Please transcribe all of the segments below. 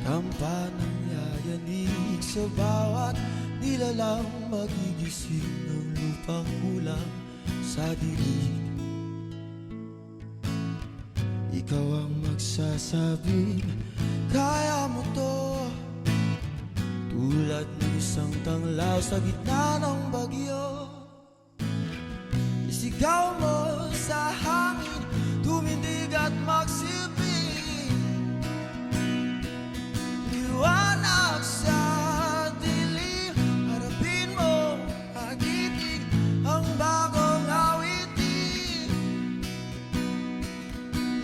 Kampanang yayanig sa bawat nilalang, magigising ng lupang kulang sa dilig. Ikaw ang magsasabing kaya mo to, tulad ng isang tanglaw sa gitna ng bagyo. Isigaw mo sa hangin, tumindig at magsilbi, liwanag sa dilim. Harapin mo, agitin ang bagong awitin,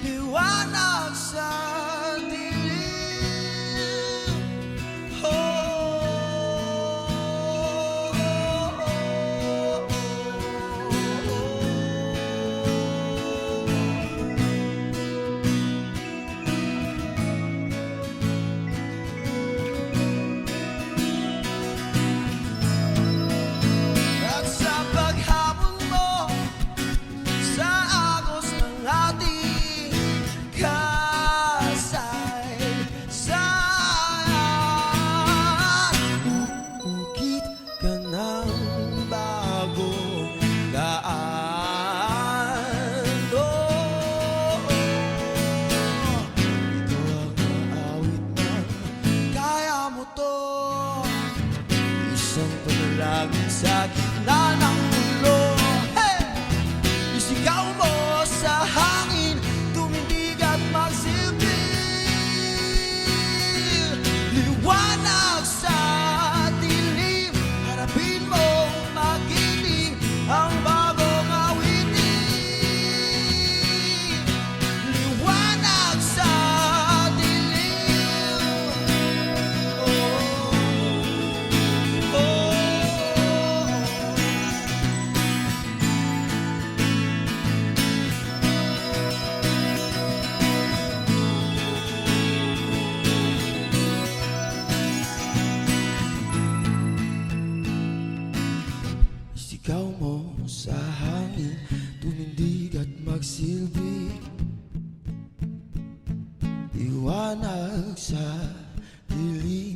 liwanag sa dilim. At sa paghamon mo sa agos ng ating kasaysayan, uukit ka ng bagong daan. Ikaw ang aawit na kaya mo to, isang panalangin sa gitna ng mundo. Hey! Isigaw mo sa hangin, tumindig at magsilbi, liwanag sa dilim. Harapin mo, magiting ang bagong awitin, liwanag sa dilim. Isigaw mo sa hangin, tumindig at magsilbi, liwanag sa dilim.